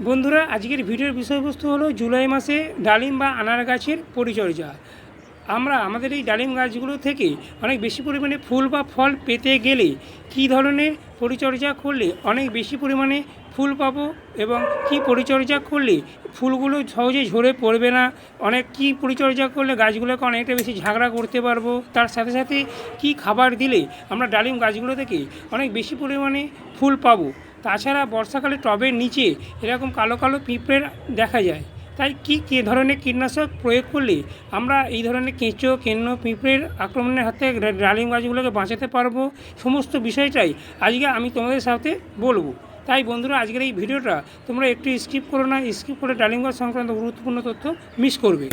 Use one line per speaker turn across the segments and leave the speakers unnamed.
বন্ধুরা, আজকের ভিডিওর বিষয়বস্তু হলো জুলাই মাসে ডালিম বা আনার গাছের পরিচর্যা। আমরা আমাদের এই ডালিম গাছগুলো থেকে অনেক বেশি পরিমাণে ফুল বা ফল পেতে গেলে কী ধরনের পরিচর্যা করলে অনেক বেশি পরিমাণে ফুল পাবো এবং কি পরিচর্যা করলে ফুলগুলো সহজে ঝরে পড়বে না, অনেক কি পরিচর্যা করলে গাছগুলোকে অনেকটা বেশি ঝাগড়া করতে পারবো, তার সাথে সাথে কি খাবার দিলে আমরা ডালিম গাছগুলো থেকে অনেক বেশি পরিমাণে ফুল পাবো। তাছাড়া বর্ষাকালে টবের নিচে এরকম কালো কালো পিঁপড়ে দেখা যায়, তাই কী ধরনের কীটনাশক প্রয়োগ করলে আমরা এই ধরনের কেঁচো কেন্ন পিঁপড়ের আক্রমণের হাত থেকে ডালিম গাছগুলোকে বাঁচাতে পারবো, সমস্ত বিষয়টাই আজকে আমি তোমাদের সাথে বলবো। তাই বন্ধুরা, আজকের এই ভিডিওটা তোমরা একটু স্কিপ করো না, স্কিপ করে ডালিম গাছ সংক্রান্ত গুরুত্বপূর্ণ তথ্য মিস করবে।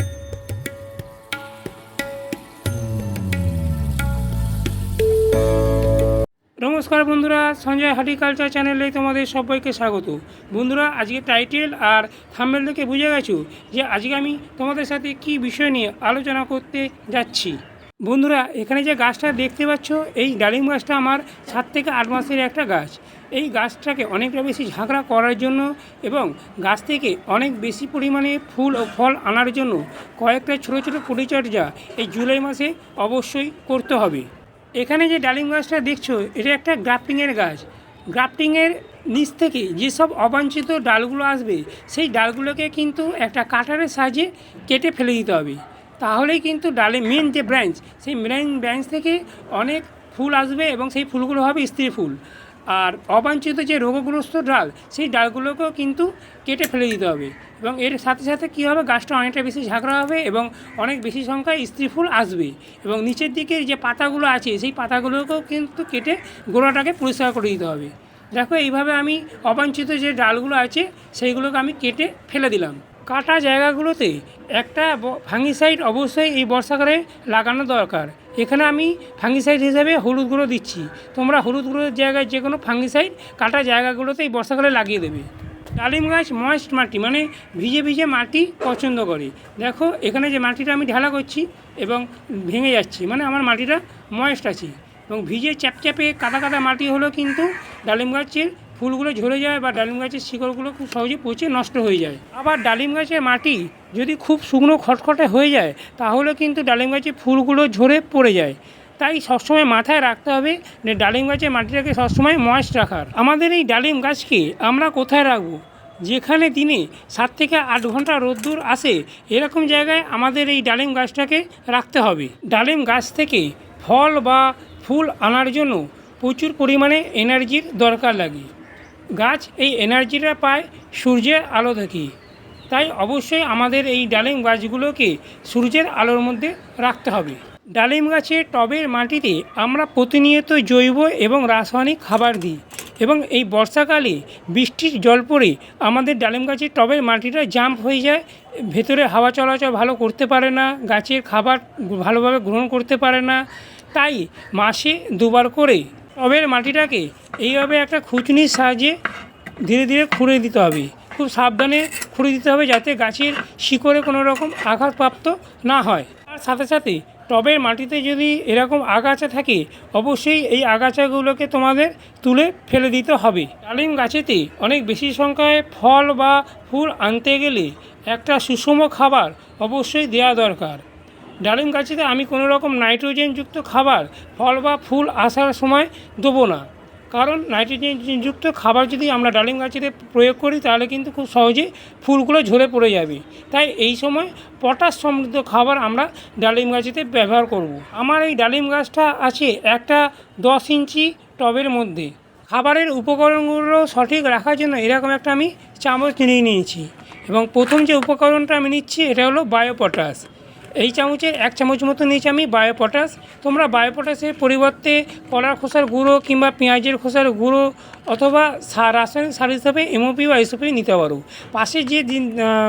নমস্কার বন্ধুরা, সঞ্জয় হর্টিকালচার চ্যানেলে তোমাদের সবাইকে স্বাগত। বন্ধুরা, আজকে টাইটেল আর থাম্বনেল থেকে বুঝে গেছো যে আজকে আমি তোমাদের সাথে কি বিষয় নিয়ে আলোচনা করতে যাচ্ছি। বন্ধুরা, এখানে যে গাছটা দেখতে পাচ্ছ, এই ডালিম গাছটা আমার 7 থেকে 8 মাসের একটা গাছ। এই গাছটাকে অনেকটা বেশি ঝাঁকড়া করার জন্য এবং গাছ থেকে অনেক বেশি পরিমাণে ফুল ও ফল আনার জন্য কয়েকটা ছোটো ছোটো পরিচর্যা এই জুলাই মাসে অবশ্যই করতে হবে। এখানে যে ডালিম গাছটা দেখছো, এটা একটা গ্রাফটিংয়ের গাছ। গ্রাফটিংয়ের নিচ থেকে যেসব অবাঞ্ছিত ডালগুলো আসবে, সেই ডালগুলোকে কিন্তু একটা কাটারের সাহায্যে কেটে ফেলে দিতে হবে। তাহলেই কিন্তু ডালে মেন যে ব্রাঞ্চ, সেই মেন ব্রাঞ্চ থেকে অনেক ফুল আসবে এবং সেই ফুলগুলো হবে স্ত্রী ফুল। আর অবাঞ্ছিত যে রোগগ্রস্ত ডাল, সেই ডালগুলোকেও কিন্তু কেটে ফেলে দিতে হবে এবং এর সাথে সাথে কী হবে, গাছটা অনেকটা বেশি ঝাঁকড়া হবে এবং অনেক বেশি সংখ্যায় স্ত্রী ফুল আসবে। এবং নিচের দিকের যে পাতাগুলো আছে, সেই পাতাগুলোকেও কিন্তু কেটে গোড়াটাকে পরিষ্কার করে দিতে হবে। দেখো, এইভাবে আমি অবাঞ্ছিত যে ডালগুলো আছে সেইগুলোকে আমি কেটে ফেলে দিলাম। কাটা জায়গাগুলোতে একটা ফাঙ্গিসাইড অবশ্যই এই বর্ষাকালে লাগানো দরকার। এখানে আমি ফাঙ্গিসাইড হিসেবে হলুদ গুঁড়ো দিচ্ছি। তোমরা হলুদ গুঁড়োর জায়গায় যে কোনো ফাঙ্গিসাইড কাটা জায়গাগুলোতে এই বর্ষাকালে লাগিয়ে দেবে। ডালিম গাছ ময়েস্ট মাটি মানে ভিজে ভিজে মাটি পছন্দ করে। দেখো, এখানে যে মাটিটা আমি ঢালা করছি এবং ভেঙে যাচ্ছে, মানে আমার মাটিটা ময়েস্ট আছে। এবং ভিজে চ্যাপচ্যাপে কাদা কাদা মাটি হলেও কিন্তু ডালিম গাছের ফুলগুলো ঝরে যায় বা ডালিম গাছের শিকড়গুলো খুব সহজে পচে নষ্ট হয়ে যায়। আবার ডালিম গাছের মাটি যদি খুব শুকনো খটখটে হয়ে যায়, তাহলে কিন্তু ডালিম গাছের ফুলগুলো ঝরে পড়ে যায়। তাই সবসময় মাথায় রাখতে হবে যে ডালিম গাছের মাটিটাকে সবসময় ময়েস্ট রাখার। আমাদের এই ডালিম গাছকে আমরা কোথায় রাখবো? যেখানে দিনে 7 থেকে 8 ঘন্টা রোদ্দুর আসে, এরকম জায়গায় আমাদের এই ডালিম গাছটাকে রাখতে হবে। ডালিম গাছ থেকে ফল বা ফুল আনার জন্য প্রচুর পরিমাণে এনার্জির দরকার লাগে। গাছ এই এনার্জিটা পায় সূর্যের আলো থেকে। তাই অবশ্যই আমাদের এই ডালিম গাছগুলোকে সূর্যের আলোর মধ্যে রাখতে হবে। ডালিম গাছের টবের মাটিতে আমরা প্রতিনিয়ত জৈব এবং রাসায়নিক খাবার দিই এবং এই বর্ষাকালে বৃষ্টির জল পড়ে আমাদের ডালিম গাছের টবের মাটিটা জাম্প হয়ে যায়, ভেতরে হাওয়া চলাচল ভালো করতে পারে না, গাছের খাবার ভালোভাবে গ্রহণ করতে পারে না। তাই মাসে 2 বার করে টবের মাটিটাকে এইভাবে একটা খুঁচনির সাহায্যে ধীরে ধীরে খুঁড়ে দিতে হবে। খুব সাবধানে খুঁড়ে দিতে হবে যাতে গাছের শিকড়ে কোনো রকম আঘাতপ্রাপ্ত না হয়। তার সাথে সাথে টবের মাটিতে যদি এরকম আগাছা থাকে, অবশ্যই এই আগাছাগুলোকে তোমাদের তুলে ফেলে দিতে হবে। ডালিম গাছেতে অনেক বেশি সংখ্যায় ফল বা ফুল আনতে গেলে একটা সুষম খাবার অবশ্যই দেওয়া দরকার। ডালিম গাছেতে আমি কোনো রকম নাইট্রোজেনযুক্ত খাবার ফল বা ফুল আসার সময় দেবো না, কারণ নাইট্রোজেনযুক্ত খাবার যদি আমরা ডালিম গাছেতে প্রয়োগ করি, তাহলে কিন্তু খুব সহজে ফুলগুলো ঝরে পড়ে যাবে। তাই এই সময় পটাশ সমৃদ্ধ খাবার আমরা ডালিম গাছেতে ব্যবহার করব। আমার এই ডালিম গাছটা আছে একটা 10 ইঞ্চি টবের মধ্যে। খাবারের উপকরণগুলো সঠিক রাখার জন্য এরকম একটা আমি চামচ নিয়ে নিয়েছি এবং প্রথম যে উপকরণটা আমি নিচ্ছি, এটা হলো বায়োপটাশ। এই চামচের 1 চামচ মতো নিয়েছি আমি বায়োপটাশ। তোমরা বায়োপটাশের পরিবর্তে কলার খোসার গুঁড়ো কিংবা পেঁয়াজের খোসার গুঁড়ো অথবা রাসায়নিক সার হিসাবে এমওপি বা এসওপি নিতে পারো। পাশে যে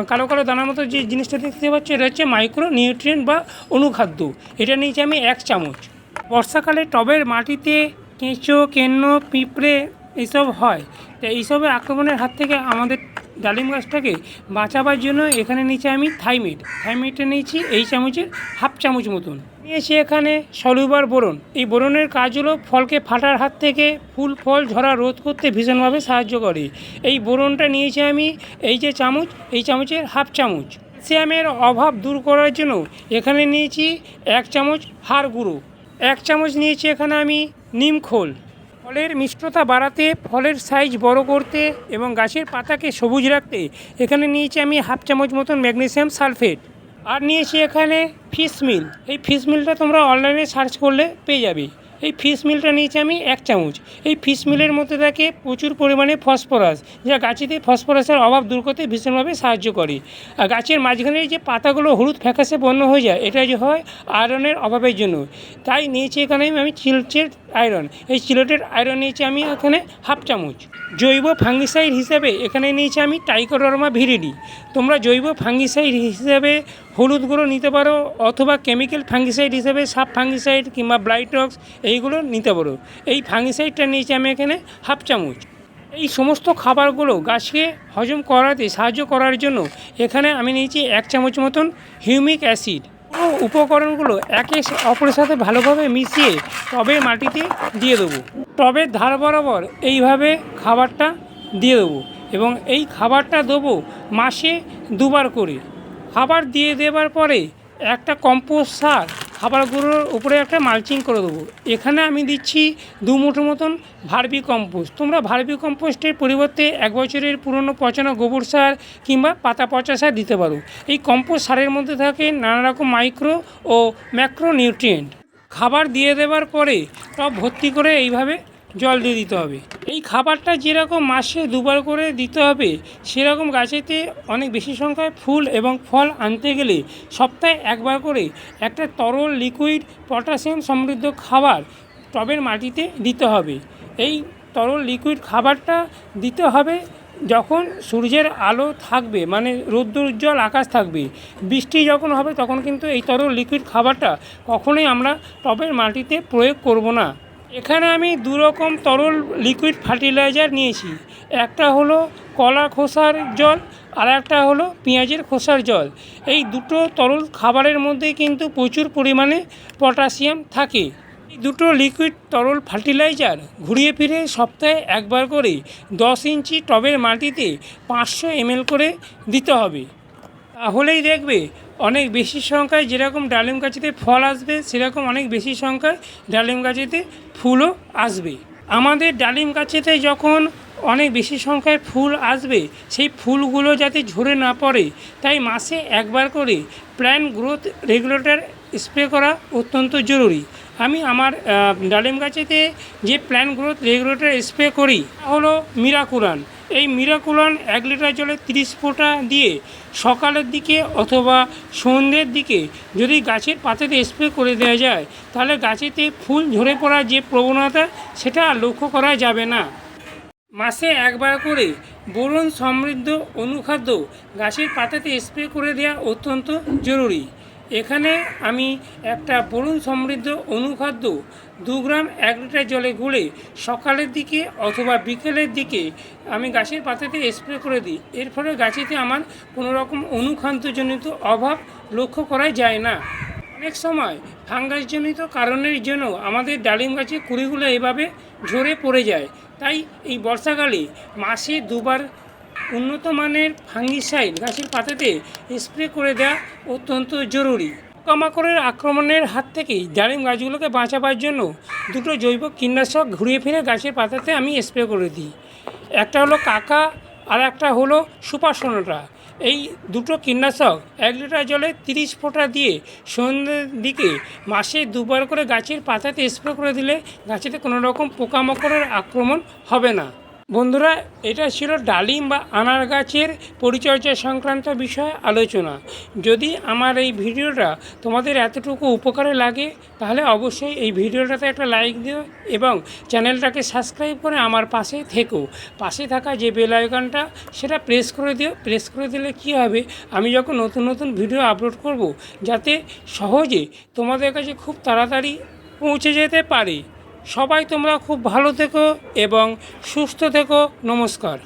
কালো কালো দানার মতো যে জিনিসটা দেখতে পাচ্ছ, এটা হচ্ছে মাইক্রো নিউট্রিয়েন্ট বা অনুখাদ্য। এটা নিয়েছি আমি 1 চামচ। বর্ষাকালে টবের মাটিতে কেঁচো কেন্ন পিঁপড়ে এইসব হয়, তো এইসবের আক্রমণের হাত থেকে আমাদের ডালিম গাছটাকে বাঁচাবার জন্য এখানে নিচে আমি থাইমেট নিয়েছি এই চামচের 1/2 চামচ মতন। নিয়েছি এখানে সলুবার বোরন। এই বোরনের কাজ হলো ফলকে ফাটার হাত থেকে ফুল ফল ঝরা রোধ করতে ভীষণভাবে সাহায্য করে। এই বোরনটা নিয়েছি আমি এই যে চামচ, এই চামচের হাফ চামচ। ক্যালসিয়ামের অভাব দূর করার জন্য এখানে নিয়েছি 1 চামচ হাড় গুঁড়ো। 1 চামচ নিয়েছি এখানে আমি নিম খোল। ফলের মিষ্টতা বাড়াতে, ফলের সাইজ বড় করতে এবং গাছের পাতাকে সবুজ রাখতে এখানে নিয়েছি আমি হাফ চামচ মতন ম্যাগনেসিয়াম সালফেট। আর নিয়েছি এখানে ফিশ মিল। এই ফিশ মিলটা তোমরা অনলাইনে সার্চ করলে পেয়ে যাবে। এই ফিশ মিলটা নিয়েছি আমি 1 চামচ। এই ফিশ মিলের মধ্যে থাকে প্রচুর পরিমাণে ফসফরাস, যা গাছেতে ফসফরাসের অভাব দূর করতে ভীষণভাবে সাহায্য করে। আর গাছের মাঝখানে যে পাতাগুলো হলুদ ফ্যাকাশে বর্ণ হয়ে যায়, এটা যে হয় আয়রনের অভাবের জন্য। তাই নিয়েছি এখানে আমি চিলেটেড আয়রন। এই চিলেটেড আয়রন নিয়েছি আমি এখানে হাফ চামচ। জৈব ফাঙ্গিসাইড হিসেবে এখানে নিয়েছি আমি ট্রাইকোডার্মা ভিরিডি। তোমরা জৈব ফাঙ্গিসাইড হিসেবে হলুদ গুঁড়ো নিতে পারো, অথবা কেমিক্যাল ফাঙ্গিসাইড হিসেবে সাব ফাঙ্গিসাইড কিংবা ব্লাইটক্স এইগুলো নিতে পারো। এই ফাঙ্গিসাইডটা নিয়েছি আমি এখানে হাফ চামচ। এই সমস্ত খাবারগুলো গাছকে হজম করাতে সাহায্য করার জন্য এখানে আমি নিয়েছি 1 চামচ মতন হিউমিক অ্যাসিড। পুরো উপকরণগুলো একে অপরের সাথে ভালোভাবে মিশিয়ে টবের মাটিতে দিয়ে দেবো। টবের ধার বরাবর এইভাবে খাবারটা দিয়ে দেবো এবং এই খাবারটা দেবো মাসে 2 বার করে। খাবার দিয়ে দেওয়ার পরে একটা কম্পোস্ট সার খাবারগুলোর উপরে একটা মালচিং করে দেবো। এখানে আমি দিচ্ছি 2 মুঠো মতন ভার্মি কম্পোস্ট। তোমরা ভার্মি কম্পোস্টের পরিবর্তে 1 বছরের পুরনো পচানো গোবর সার কিংবা পাতা পচা সার দিতে পারো। এই কম্পোস্ট সারের মধ্যে থাকে নানা রকম মাইক্রো ও ম্যাক্রো নিউট্রিয়েন্ট। খাবার দিয়ে দেওয়ার পরে টব ভর্তি করে এইভাবে জল দিয়ে দিতে হবে। এই খাবারটা যেরকম মাসে 2 বার করে দিতে হবে, সেরকম গাছেতে অনেক বেশি সংখ্যায় ফুল এবং ফল আনতে গেলে সপ্তাহে 1 বার করে একটা তরল লিকুইড পটাশিয়াম সমৃদ্ধ খাবার টবের মাটিতে দিতে হবে। এই তরল লিকুইড খাবারটা দিতে হবে যখন সূর্যের আলো থাকবে, মানে রৌদ্রোজ্জ্বল আকাশ থাকবে। বৃষ্টি যখন হবে তখন কিন্তু এই তরল লিকুইড খাবারটা কখনোই আমরা টবের মাটিতে প্রয়োগ করব না। এখানে আমি 2 রকম তরল লিকুইড ফার্টিলাইজার নিয়েছি। একটা হলো কলা খোসার জল, আর একটা হলো পেঁয়াজের খোসার জল। এই দুটো তরল খাবারের মধ্যে কিন্তু প্রচুর পরিমাণে পটাশিয়াম থাকে। এই দুটো লিকুইড তরল ফার্টিলাইজার ঘুরিয়ে ফিরে সপ্তাহে 1 বার করে 10 ইঞ্চি টবের মাটিতে 500 ml করে দিতে হবে। তাহলেই দেখবে অনেক বেশি সংখ্যায় যেরকম ডালিম গাছেতে ফল আসবে, সেরকম অনেক বেশি সংখ্যায় ডালিম গাছেতে ফুলও আসবে। আমাদের ডালিম গাছেতে যখন অনেক বেশি সংখ্যায় ফুল আসবে, সেই ফুলগুলো যাতে ঝরে না পড়ে, তাই মাসে 1 বার করে প্ল্যান্ট গ্রোথ রেগুলেটর স্প্রে করা অত্যন্ত জরুরি। আমি আমার ডালিম গাছেতে যে প্ল্যান্ট গ্রোথ রেগুলেটর স্প্রে করি তা হলো মিরাকুলান। এই মিরাকুলান 1 লিটার জলে 30 ফোঁটা দিয়ে সকালের দিকে অথবা সন্ধ্যের দিকে যদি গাছের পাতাতে স্প্রে করে দেওয়া যায়, তাহলে গাছেতে ফুল ঝরে পড়ার যে প্রবণতা, সেটা লক্ষ্য করা যাবে না। মাসে 1 বার করে বোরন সমৃদ্ধ অনুখাদ্য গাছের পাতাতে স্প্রে করে দেওয়া অত্যন্ত জরুরি। এখানে আমি একটা বোরন সমৃদ্ধ অনুখাদ্য 2 গ্রাম 1 লিটার জলে গুলে সকালের দিকে অথবা বিকেলের দিকে আমি গাছের পাতাতে স্প্রে করে দিই। এর ফলে গাছেতে আমার কোনো রকম অনুখাদ্যজনিত অভাব লক্ষ্য করা যায় না। অনেক সময় ফাঙ্গাসজনিত কারণের জন্য আমাদের ডালিম গাছের কুড়িগুলো এভাবে ঝরে পড়ে যায়। তাই এই বর্ষাকালে মাসে 2 বার উন্নত মানের ফাঙ্গিসাইড গাছের পাতাতে স্প্রে করে দেওয়া অত্যন্ত জরুরি। পোকামাকড়ের আক্রমণের হাত থেকেই ডালিম গাছগুলোকে বাঁচাবার জন্য 2টো জৈব কীটনাশক ঘুরিয়ে ফিরে গাছের পাতাতে আমি স্প্রে করে দিই। একটা হলো কাকা, আর একটা হলো সুপার সোনাটা। এই 2টো কীটনাশক 1 লিটার জলে 30 ফোঁটা দিয়ে সন্ধ্যের দিকে মাসে 2 বার করে গাছের পাতাতে স্প্রে করে দিলে গাছেতে কোনো রকম পোকামাকড়ের আক্রমণ হবে না। বন্ধুরা, এটা ছিল ডালিম বা আনার গাছের পরিচর্যা সংক্রান্ত বিষয়ে আলোচনা। যদি আমার এই ভিডিওটা তোমাদের এতটুকু উপকারে লাগে, তাহলে অবশ্যই এই ভিডিওটাতে একটা লাইক দিও এবং চ্যানেলটাকে সাবস্ক্রাইব করে আমার পাশে থেকো। পাশে থাকা যে বেল আইকনটা, সেটা প্রেস করে দিও। প্রেস করে দিলে কী হবে, আমি যখন নতুন নতুন ভিডিও আপলোড করব, যাতে সহজে তোমাদের কাছে খুব তাড়াতাড়ি পৌঁছে যেতে পারে। সবাই তোমরা খুব ভালো থেকো এবং সুস্থ থেকো। নমস্কার।